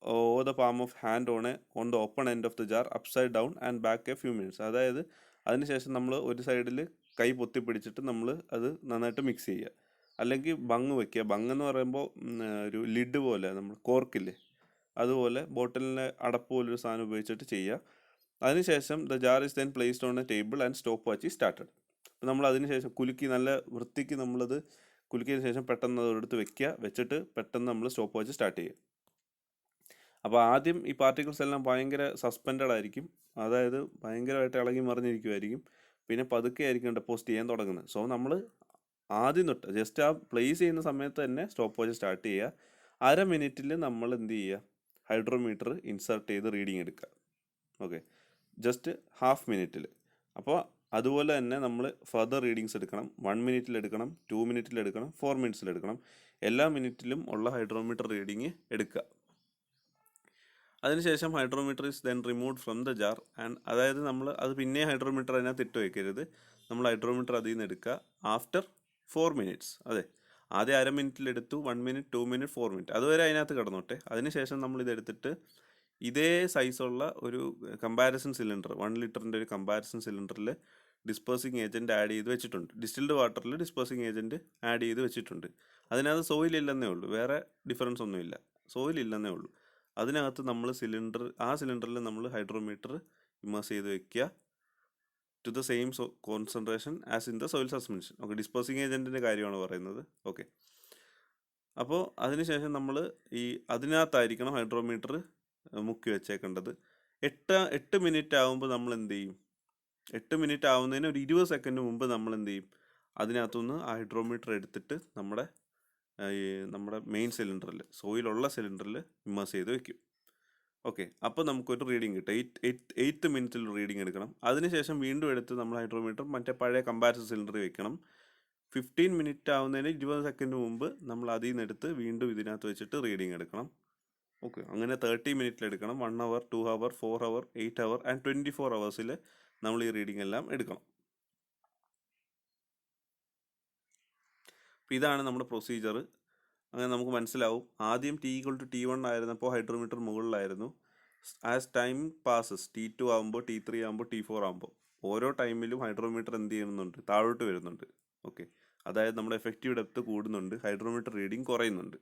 over the palm of hand on the open end of the jar upside down and back a few minutes. അതായത് അതിനുശേഷം നമ്മൾ ഒരു സൈഡിൽ കൈ പൊത്തി പിടിച്ചിട്ട് നമ്മൾ അത് നന്നായിട്ട് മിക്സ് ചെയ്യുക. അല്ലെങ്കിൽ ബങ് വയ്ക്കുക. ബങ് എന്ന് പറയുമ്പോൾ ഒരു ലിഡ് പോലെ, നമ്മൾ കോർക്കില്ലേ അതുപോലെ ബോട്ടിലിൻ്റെ അടപ്പ് പോലൊരു സാധനം ഉപയോഗിച്ചിട്ട് ചെയ്യുക. അതിനുശേഷം the jar is then placed on A table and stop watch started. അപ്പോൾ നമ്മൾ അതിനുശേഷം കുലുക്കി നല്ല വൃത്തിക്ക് നമ്മളത് കുലുക്കിയതിന് ശേഷം പെട്ടെന്ന് അതെടുത്ത് വെച്ചിട്ട് പെട്ടെന്ന് നമ്മൾ സ്റ്റോപ്പ് വാച്ച് സ്റ്റാർട്ട് ചെയ്യുക. അപ്പോൾ ആദ്യം ഈ പാർട്ടിക്കിൾസ് എല്ലാം ഭയങ്കര സസ്പെൻഡഡ് ആയിരിക്കും, അതായത് ഭയങ്കരമായിട്ട് ഇളകി മറിഞ്ഞിരിക്കുമായിരിക്കും. പിന്നെ പതുക്കെ ആയിരിക്കും ഡെപ്പോസിറ്റ് ചെയ്യാൻ തുടങ്ങുന്നത്. സോ നമ്മൾ ആദ്യം തൊട്ട് ജസ്റ്റ് ആ പ്ലേസ് ചെയ്യുന്ന സമയത്ത് തന്നെ സ്റ്റോപ്പ് വാച്ച് സ്റ്റാർട്ട് ചെയ്യുക. 1/2 മിനിറ്റിൽ നമ്മൾ എന്ത് ചെയ്യുക? ഹൈഡ്രോമീറ്റർ ഇൻസേർട്ട് ചെയ്ത് റീഡിങ് എടുക്കുക. ഓക്കെ, ജസ്റ്റ് ഹാഫ് മിനിറ്റിൽ. അപ്പോൾ അതുപോലെ തന്നെ നമ്മൾ ഫർദർ റീഡിങ്സ് എടുക്കണം. 1 മിനിറ്റിൽ എടുക്കണം, 2 മിനിറ്റിൽ എടുക്കണം, 4 മിനിറ്റ്സിൽ എടുക്കണം. എല്ലാ മിനിറ്റിലും ഉള്ള ഹൈഡ്രോമീറ്റർ റീഡിങ് എടുക്കുക. അതിനുശേഷം hydrometer is then removed from the jar and, അതായത് നമ്മൾ അത് പിന്നെ ഹൈഡ്രോമീറ്റർ അതിനകത്ത് ഇട്ട് വയ്ക്കരുത്. നമ്മൾ ഹൈഡ്രോമീറ്റർ അതിൽ നിന്ന് എടുക്കുക ആഫ്റ്റർ 4 മിനിറ്റ്സ്. അതെ, ആദ്യം 1/2 മിനിറ്റിൽ എടുത്തു, 1 മിനിറ്റ്, 2 മിനിറ്റ്, 4 മിനിറ്റ്, അതുവരെ അതിനകത്ത് കിടന്നോട്ടെ. അതിനുശേഷം നമ്മൾ ഇതെടുത്തിട്ട് ഇതേ സൈസുള്ള ഒരു കമ്പാരിസൺ സിലിണ്ടർ, 1 ലിറ്ററിൻ്റെ ഒരു കമ്പാരിസൺ സിലിണ്ടറിൽ ഡിസ്പേഴ്സിങ് ഏജൻറ്റ് ആഡ് ചെയ്ത് വെച്ചിട്ടുണ്ട്. ഡിസ്റ്റിൽഡ് വാട്ടറിൽ ഡിസ്പേഴ്സിങ് ഏജൻറ്റ് ആഡ് ചെയ്ത് വെച്ചിട്ടുണ്ട്. അതിനകത്ത് സോയിൽ ഇല്ലെന്നേ ഉള്ളൂ, വേറെ ഡിഫറൻസ് ഒന്നുമില്ല, സോയിൽ ഇല്ലെന്നേ ഉള്ളൂ. അതിനകത്ത് നമ്മൾ സിലിണ്ടറിൽ നമ്മൾ ഹൈഡ്രോമീറ്റർ ഇമേഴ്സ് ചെയ്ത് വെക്കുക to the same concentration as in the soil suspension. Okay, dispersing ഏജൻറ്റിൻ്റെ കാര്യമാണ് പറയുന്നത്. ഓക്കെ, അപ്പോൾ അതിനുശേഷം നമ്മൾ അതിനകത്തായിരിക്കണം ഹൈഡ്രോമീറ്റർ മുക്കി വെച്ചേക്കേണ്ടത്. 8 മിനിറ്റ് ആകുമ്പോൾ നമ്മൾ എന്ത് ചെയ്യും? 8 മിനിറ്റ് ആവുന്നതിന് ഒരു 20 സെക്കൻഡ് മുമ്പ് നമ്മൾ എന്ത് ചെയ്യും? അതിനകത്തുനിന്ന് ഹൈഡ്രോമീറ്റർ എടുത്തിട്ട് നമ്മുടെ മെയിൻ സിലിണ്ടറിൽ, സോയിലുള്ള സിലിണ്ടറിൽ ഇമേഴ്സ് ചെയ്ത് വെക്കും. ഓക്കെ, അപ്പോൾ നമുക്കൊരു റീഡിങ് കിട്ടും. 8 മിനിറ്റിൽ റീഡിങ് എടുക്കണം. അതിനുശേഷം വീണ്ടും എടുത്ത് നമ്മൾ ഹൈഡ്രോമീറ്റർ മറ്റേ പഴയ കമ്പാരിസൺ സിലിണ്ടറിൽ വെക്കണം. 15 മിനിറ്റ് ആവുന്നതിന് 20 സെക്കൻഡ് മുമ്പ് നമ്മൾ അതിൽ നിന്ന് എടുത്ത് വീണ്ടും ഇതിനകത്ത് വെച്ചിട്ട് റീഡിങ് എടുക്കണം. ഓക്കെ, അങ്ങനെ 30 മിനിറ്റിൽ എടുക്കണം. 1 അവർ, 2 അവർ, 4 അവർ, 8 അവർ ആൻഡ് 24 അവേഴ്സിൽ നമ്മൾ ഈ റീഡിങ് എല്ലാം എടുക്കണം. അപ്പോൾ ഇതാണ് നമ്മുടെ പ്രൊസീജിയർ. അങ്ങനെ നമുക്ക് മനസ്സിലാവും. ആദ്യം T=T1 ആയിരുന്നപ്പോൾ ഹൈഡ്രോമീറ്റർ മുകളിലായിരുന്നു. ആസ് ടൈം പാസസ് T2 ആകുമ്പോൾ, T3 ആകുമ്പോൾ, T4 ആകുമ്പോൾ ഓരോ ടൈമിലും ഹൈഡ്രോമീറ്റർ എന്ത് ചെയ്യുന്നുണ്ട്? താഴോട്ട് വരുന്നുണ്ട്. ഓക്കെ, അതായത് നമ്മുടെ എഫക്റ്റീവ് ഡെപ്ത് കൂടുന്നുണ്ട്, ഹൈഡ്രോമീറ്റർ റീഡിങ് കുറയുന്നുണ്ട്.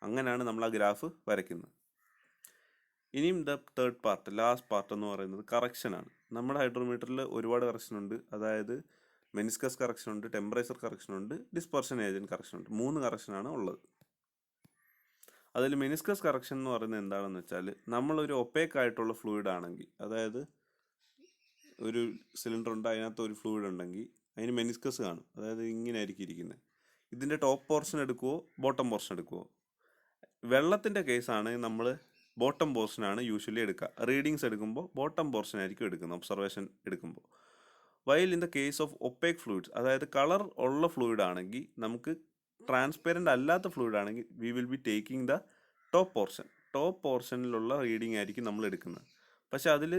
അങ്ങനെയാണ് നമ്മൾ ആ ഗ്രാഫ് വരയ്ക്കുന്നത്. ഇനിയും തേർഡ് പാർട്ട്, ലാസ്റ്റ് പാർട്ട് എന്ന് പറയുന്നത് കറക്ഷനാണ്. നമ്മുടെ ഹൈഡ്രോമീറ്ററിൽ ഒരുപാട് കറക്ഷൻ ഉണ്ട്. അതായത് മെനിസ്കസ് കറക്ഷൻ ഉണ്ട്, ടെമ്പറേച്ചർ കറക്ഷൻ ഉണ്ട്, ഡിസ്പെർഷൻ ഏജൻറ്റ് കറക്ഷൻ ഉണ്ട്. 3 കറക്ഷനാണ് ഉള്ളത്. അതിൽ മെനിസ്കസ് കറക്ഷൻ എന്ന് പറയുന്നത് എന്താണെന്ന് വെച്ചാൽ, നമ്മളൊരു ഒപ്പേക്ക് ആയിട്ടുള്ള ഫ്ലൂയിഡ് ആണെങ്കിൽ, അതായത് ഒരു സിലിണ്ടർ ഉണ്ട്, അതിനകത്ത് ഒരു ഫ്ലൂയിഡ് ഉണ്ടെങ്കിൽ അതിന് മെനിസ്കസ് കാണും. അതായത് ഇങ്ങനെ ആയിരിക്കും ഇരിക്കുന്നത്. ഇതിൻ്റെ ടോപ്പ് പോർഷൻ എടുക്കുമോ ബോട്ടം പോർഷൻ എടുക്കുമോ? വെള്ളത്തിൻ്റെ കേസാണ് നമ്മൾ ബോട്ടം പോർഷനാണ് യൂഷ്വലി എടുക്കുക. റീഡിങ്സ് എടുക്കുമ്പോൾ ബോട്ടം പോർഷൻ ആയിരിക്കും എടുക്കുന്നത്, ഒബ്സർവേഷൻ എടുക്കുമ്പോൾ. While in the case of opaque fluids, അതായത് കളർ ഉള്ള ഫ്ലൂയിഡ് ആണെങ്കിൽ നമുക്ക് ട്രാൻസ്പെറൻ്റ് അല്ലാത്ത ഫ്ലൂയിഡ് ആണെങ്കിൽ we will be taking the top പോർഷനിലുള്ള റീഡിംഗ് ആയിരിക്കും നമ്മൾ എടുക്കുന്നത്. പക്ഷെ അതിൽ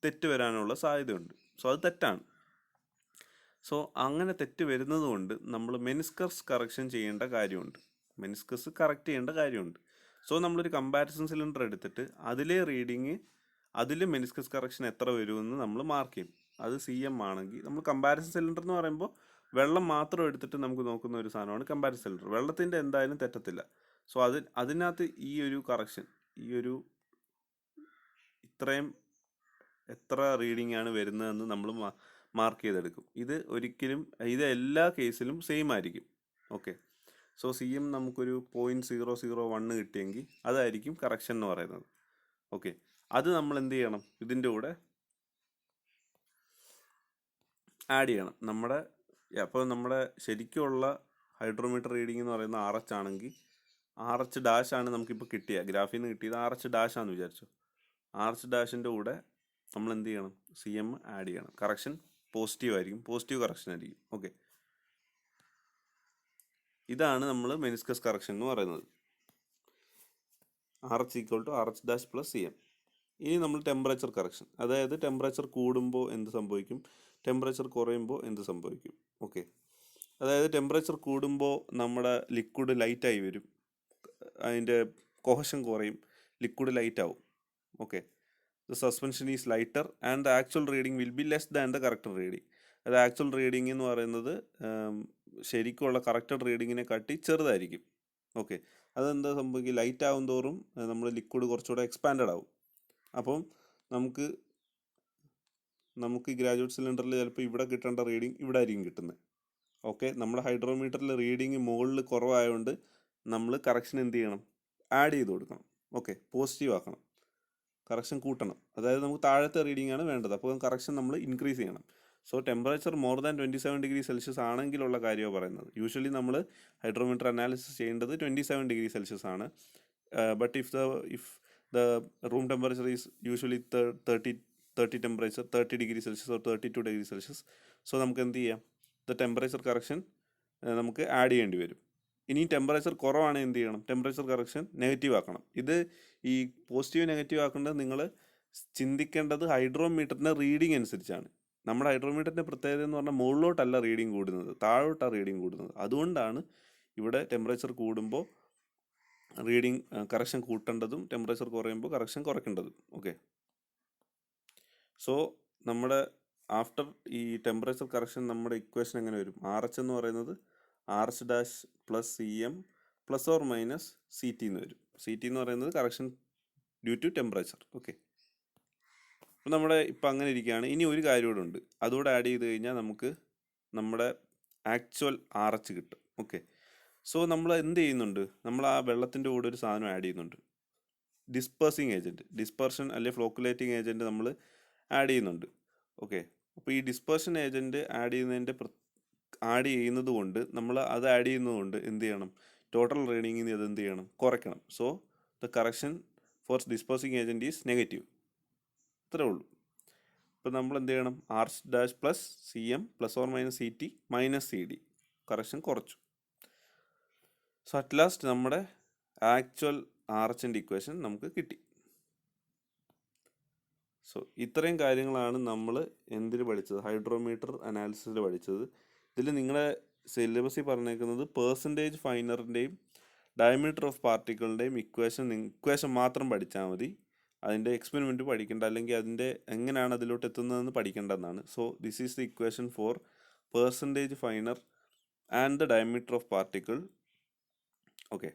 തെറ്റ് വരാനുള്ള സാധ്യതയുണ്ട്. സോ അത് തെറ്റാണ്. സോ അങ്ങനെ തെറ്റ് വരുന്നത് കൊണ്ട് നമ്മൾ മെനിസ്കസ് കറക്ഷൻ ചെയ്യേണ്ട കാര്യമുണ്ട്. മെനിസ്കസ് കറക്റ്റ് ചെയ്യേണ്ട കാര്യമുണ്ട്. സോ നമ്മളൊരു കമ്പാരിസൺ സിലിണ്ടർ എടുത്തിട്ട് അതിലെ റീഡിങ്, അതിൽ മെനിസ്കസ് കറക്ഷൻ എത്ര വരുമെന്ന് നമ്മൾ മാർക്ക് ചെയ്യും. അത് CM ആണെങ്കിൽ നമ്മൾ കമ്പാരിസൺ സിലിണ്ടർ എന്ന് പറയുമ്പോൾ വെള്ളം മാത്രം എടുത്തിട്ട് നമുക്ക് നോക്കുന്ന ഒരു സാധനമാണ് കമ്പാരിസൺ സിലിണ്ടർ. വെള്ളത്തിൻ്റെ എന്തായാലും തെറ്റത്തില്ല. സോ അതിനകത്ത് ഈ ഒരു കറക്ഷൻ, ഈ ഒരു ഇത്രയും എത്ര റീഡിംഗ് ആണ് വരുന്നതെന്ന് നമ്മൾ മാർക്ക് ചെയ്തെടുക്കും. ഇത് ഒരിക്കലും എല്ലാ കേസിലും സെയിം ആയിരിക്കും. ഓക്കെ, സോ CM നമുക്കൊരു 0.001 കിട്ടിയെങ്കിൽ അതായിരിക്കും കറക്ഷൻ എന്ന് പറയുന്നത്. ഓക്കെ, അത് നമ്മൾ എന്ത് ചെയ്യണം, ഇതിൻ്റെ കൂടെ ആഡ് ചെയ്യണം. അപ്പോൾ നമ്മുടെ ശരിക്കുമുള്ള ഹൈഡ്രോമീറ്റർ റീഡിംഗ് എന്ന് പറയുന്നത് RH ആണെങ്കിൽ RH- ആണ് നമുക്കിപ്പോൾ കിട്ടിയ ഗ്രാഫിൽ നിന്ന് കിട്ടിയത്. RH- ആണെന്ന് വിചാരിച്ചു. RH- കൂടെ നമ്മൾ എന്ത് ചെയ്യണം, CM ആഡ് ചെയ്യണം. കറക്ഷൻ പോസിറ്റീവ് ആയിരിക്കും, പോസിറ്റീവ് കറക്ഷൻ ആയിരിക്കും. ഓക്കെ, ഇതാണ് നമ്മൾ മെനിസ്കസ് കറക്ഷൻ എന്ന് പറയുന്നത്. RH = RH- + CM. ഇനി നമ്മൾ ടെമ്പറേച്ചർ കറക്ഷൻ, അതായത് ടെമ്പറേച്ചർ കൂടുമ്പോൾ എന്ത് സംഭവിക്കും, ടെമ്പറേച്ചർ കുറയുമ്പോൾ എന്ത് സംഭവിക്കും. ഓക്കെ, അതായത് ടെമ്പറേച്ചർ കൂടുമ്പോൾ നമ്മുടെ ലിക്വിഡ് ലൈറ്റായി വരും, അതിൻ്റെ കൊഹഷൻ കുറയും, ലിക്വിഡ് ലൈറ്റ് ആവും. Okay, the suspension is lighter and the actual reading will be less than the corrected reading. അത് ആക്ച്വൽ റീഡിംഗ് എന്ന് പറയുന്നത് ശരിക്കുള്ള കറക്റ്റഡ് റീഡിങ്ങിനെ കാട്ടി ചെറുതായിരിക്കും. ഓക്കെ, അതെന്താ സംഭവിക്കും, ലൈറ്റ് ആവും തോറും നമ്മൾ ലിക്വിഡ് കുറച്ചുകൂടെ എക്സ്പാൻഡഡ് ആവും. അപ്പം നമുക്ക് ഗ്രാജുവേറ്റ് സിലിണ്ടറിൽ ചിലപ്പോൾ ഇവിടെ കിട്ടേണ്ട റീഡിങ് ഇവിടെ ആയിരിക്കും കിട്ടുന്നത്. ഓക്കെ, നമ്മുടെ ഹൈഡ്രോമീറ്ററിൽ റീഡിങ് മുകളിൽ കുറവായതുകൊണ്ട് നമ്മൾ കറക്ഷൻ എന്ത് ചെയ്യണം, ആഡ് ചെയ്ത് കൊടുക്കണം. ഓക്കെ, പോസിറ്റീവ് ആക്കണം, കറക്ഷൻ കൂട്ടണം. അതായത് നമുക്ക് താഴത്തെ റീഡിംഗ് ആണ് വേണ്ടത്, അപ്പോൾ കറക്ഷൻ നമ്മൾ ഇൻക്രീസ് ചെയ്യണം. So temperature more than 27 degree Celsius ആണെങ്കിലുള്ള കാര്യമാണ് പറയുന്നത്. യൂഷ്വലി നമ്മൾ ഹൈഡ്രോമീറ്റർ അനാലിസിസ് ചെയ്യേണ്ടത് 27 ഡിഗ്രി സെൽഷ്യസ് ആണ്. But if the room temperature is usually 30 temperature 30 degree Celsius or 32 degree Celsius, so നമുക്ക് എന്ത് ചെയ്യാം, ദ ടെമ്പറേച്ചർ കറക്ഷൻ നമുക്ക് ആഡ് ചെയ്യേണ്ടി വരും. ഇനി ടെമ്പറേച്ചർ കുറവാണെങ്കിൽ എന്ത് ചെയ്യണം, ടെമ്പറേച്ചർ കറക്ഷൻ നെഗറ്റീവ് ആക്കണം. ഇത് ഈ പോസിറ്റീവ് നെഗറ്റീവ് ആക്കേണ്ടത് നിങ്ങൾ ചിന്തിക്കേണ്ടത് ഹൈഡ്രോമീറ്ററിൻ്റെ റീഡിംഗ് അനുസരിച്ചാണ്. നമ്മുടെ ഹൈഡ്രോമീറ്ററിൻ്റെ പ്രത്യേകത എന്ന് പറഞ്ഞാൽ മുകളിലോട്ടല്ല റീഡിംഗ് കൂടുന്നത്, താഴോട്ടാണ് റീഡിംഗ് കൂടുന്നത്. അതുകൊണ്ടാണ് ഇവിടെ ടെമ്പറേച്ചർ കൂടുമ്പോൾ റീഡിംഗ് കറക്ഷൻ കൂട്ടേണ്ടതും ടെമ്പറേച്ചർ കുറയുമ്പോൾ കറക്ഷൻ കുറയ്ക്കേണ്ടതും. ഓക്കെ, സോ നമ്മുടെ ആഫ്റ്റർ ഈ ടെമ്പറേച്ചർ കറക്ഷൻ നമ്മുടെ ഇക്വേഷൻ എങ്ങനെ വരും, RH എന്ന് പറയുന്നത് RH- + CM ± CT എന്ന് വരും. CT എന്ന് പറയുന്നത് correction due to temperature. Okay, അപ്പോൾ നമ്മുടെ ഇപ്പം അങ്ങനെ ഇരിക്കുകയാണ്. ഇനി ഒരു കാര്യം കൂടെ ഉണ്ട്, അതുകൂടെ ആഡ് ചെയ്ത് കഴിഞ്ഞാൽ നമുക്ക് നമ്മുടെ ആക്ച്വൽ RH കിട്ടും. ഓക്കെ, സോ നമ്മൾ എന്ത് ചെയ്യുന്നുണ്ട്, നമ്മൾ ആ വെള്ളത്തിൻ്റെ കൂടെ ഒരു സാധനം ആഡ് ചെയ്യുന്നുണ്ട്, ഡിസ്പേഴ്സിങ് ഏജൻറ്റ്, ഡിസ്പെർഷൻ അല്ലെങ്കിൽ ഫ്ലോക്കുലേറ്റിംഗ് ഏജൻറ്റ് നമ്മൾ ആഡ് ചെയ്യുന്നുണ്ട്. ഓക്കെ, അപ്പോൾ ഈ ഡിസ്പേർഷൻ ഏജൻറ്റ് ആഡ് ചെയ്യുന്നത് കൊണ്ട് നമ്മൾ അത് ആഡ് ചെയ്യുന്നതുകൊണ്ട് എന്ത് ചെയ്യണം, ടോട്ടൽ റീഡിങ്ങിന് അത് എന്ത് ചെയ്യണം, കുറയ്ക്കണം. So the correction four dispersing agent is negative. ഇത്രേ ഉള്ളൂ. ഇപ്പോൾ നമ്മൾ എന്ത് ചെയ്യണം, RH- + CM ± CT - CD, correction കുറച്ചു. സോ അറ്റ് ലാസ്റ്റ് നമ്മുടെ ആക്ച്വൽ RH-ൻ്റെ ഇക്വേഷൻ നമുക്ക് കിട്ടി. സോ ഇത്രയും കാര്യങ്ങളാണ് നമ്മൾ എന്തിൽ പഠിച്ചത്, ഹൈഡ്രോമീറ്റർ അനാലിസിസിൽ പഠിച്ചത്. ഇതിൽ നിങ്ങളെ സിലബസിൽ പറഞ്ഞേക്കുന്നത് പെർസെൻറ്റേജ് ഫൈനറിൻ്റെയും ഡയമീറ്റർ ഓഫ് പാർട്ടിക്കിളിൻ്റെയും ഇക്വേഷൻ മാത്രം പഠിച്ചാൽ മതി. അതിൻ്റെ എക്സ്പെരിമെൻറ്റ് പഠിക്കേണ്ട, അല്ലെങ്കിൽ അതിൻ്റെ എങ്ങനെയാണ് അതിലോട്ട് എത്തുന്നതെന്ന് പഠിക്കേണ്ടതെന്നാണ്. So this is the equation for percentage finer and the diameter of particle. Okay,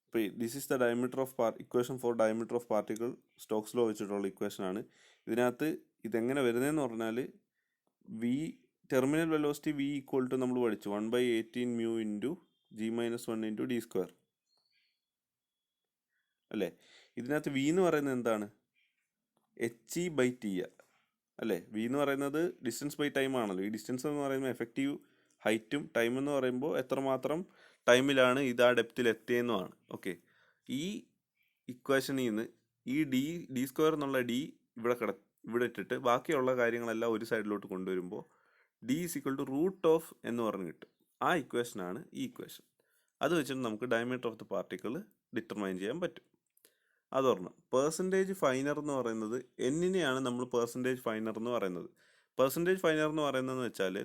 അപ്പോൾ this is the diameter of equation for diameter of particle, Stokes law വെച്ചിട്ടുള്ള ഇക്വേഷനാണ്. ഇതിനകത്ത് ഇതെങ്ങനെ വരുന്നതെന്ന് പറഞ്ഞാൽ ടെർമിനൽ വെലോസിറ്റി V = നമ്മൾ പഠിച്ചു 1/18 μ × G - 1 × d², അല്ലേ. ഇതിനകത്ത് V എന്ന് പറയുന്നത് എന്താണ്, HE/T അല്ലേ. V എന്ന് പറയുന്നത് ഡിസ്റ്റൻസ് ബൈ ടൈം ആണല്ലോ. ഈ ഡിസ്റ്റൻസ് എന്ന് പറയുമ്പോൾ എഫക്റ്റീവ് ഹൈറ്റും ടൈം എന്ന് പറയുമ്പോൾ എത്രമാത്രം ടൈമിലാണ് ഇത് ആ ഡെപ്തിൽ എത്തിയെന്നുമാണ്. ഓക്കെ, ഈ ഇക്വേഷനിൽ നിന്ന് ഈ d² എന്നുള്ള D ഇവിടെ ഇട്ടിട്ട് ബാക്കിയുള്ള കാര്യങ്ങളെല്ലാം ഒരു സൈഡിലോട്ട് കൊണ്ടുവരുമ്പോൾ D = √of എന്ന് പറഞ്ഞ് കിട്ടും. ആ ഇക്വേഷനാണ് ഈ ഇക്വേഷൻ. അത് വെച്ചിട്ട് നമുക്ക് diameter of the particle determine ചെയ്യാൻ പറ്റും. അതൊരെണ്ണം. പെർസെൻറ്റേജ് ഫൈനർ എന്ന് പറയുന്നത് എന്നിനെയാണ് നമ്മൾ പെർസെൻറ്റേജ് ഫൈനർ എന്ന് പറയുന്നത്. പെർസെൻറ്റേജ് ഫൈനർ എന്ന് പറയുന്നതെന്ന് വെച്ചാൽ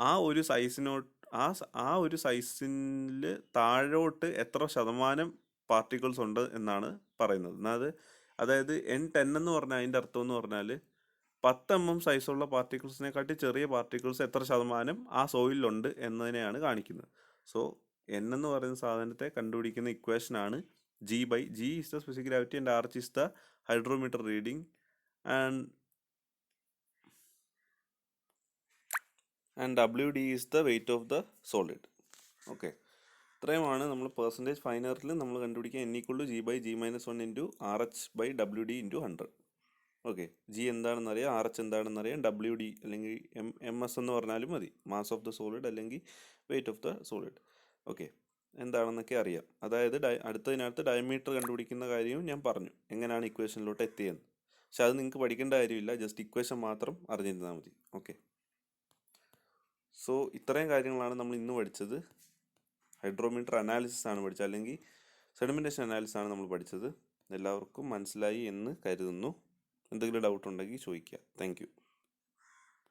ആ ഒരു സൈസിനോട്ട് ആ ഒരു സൈസിൽ താഴോട്ട് എത്ര ശതമാനം പാർട്ടിക്കിൾസ് ഉണ്ട് എന്നാണ് പറയുന്നത്. അതായത് N10 എന്ന് പറഞ്ഞാൽ അതിൻ്റെ അർത്ഥം എന്ന് പറഞ്ഞാൽ 10 mm സൈസുള്ള പാർട്ടിക്കിൾസിനെക്കാട്ടി ചെറിയ പാർട്ടിക്കിൾസ് എത്ര ശതമാനം ആ സോയിലുണ്ട് എന്നതിനെയാണ് കാണിക്കുന്നത്. സോ N എന്ന് പറയുന്ന സാധനത്തെ കണ്ടുപിടിക്കുന്ന ഇക്വേഷനാണ് G is the specific gravity and R is the hydrometer reading and WD is the weight of the solid. Okay, ഇത്രയുമാണ് നമ്മൾ പെർസെൻറ്റേജ് ഫൈനറിൽ നമ്മൾ കണ്ടുപിടിക്കുക. N=G/G-1 into RH/WD into 100. Okay, G എന്താണെന്നറിയാം, RH എന്താണെന്നറിയാം, WD അല്ലെങ്കിൽ MS എന്ന് പറഞ്ഞാലും മതി, മാസ് ഓഫ് ദ സോളിഡ് അല്ലെങ്കിൽ wait of the solid. Okay, എന്താണെന്നൊക്കെ അറിയാം. അതായത് അടുത്തതിനകത്ത് ഡയമീറ്റർ കണ്ടുപിടിക്കുന്ന കാര്യവും ഞാൻ പറഞ്ഞു, എങ്ങനെയാണ് ഇക്വേഷനിലോട്ട് എത്തിയെന്ന്. പക്ഷെ അത് നിങ്ങൾക്ക് പഠിക്കേണ്ട കാര്യമില്ല, ജസ്റ്റ് ഇക്വേഷൻ മാത്രം അറിഞ്ഞിരുന്നാൽ മതി. ഓക്കെ, സോ ഇത്രയും കാര്യങ്ങളാണ് നമ്മൾ ഇന്ന് പഠിച്ചത്. ഹൈഡ്രോമീറ്റർ അനാലിസിസ് ആണ് പഠിച്ചത്, അല്ലെങ്കിൽ സെഡിമെൻറ്റേഷൻ അനാലിസിസ് ആണ് നമ്മൾ പഠിച്ചത്. എല്ലാവർക്കും മനസ്സിലായി എന്ന് കരുതുന്നു. എന്തെങ്കിലും ഡൗട്ട് ഉണ്ടെങ്കിൽ ചോദിക്കുക. Thank you.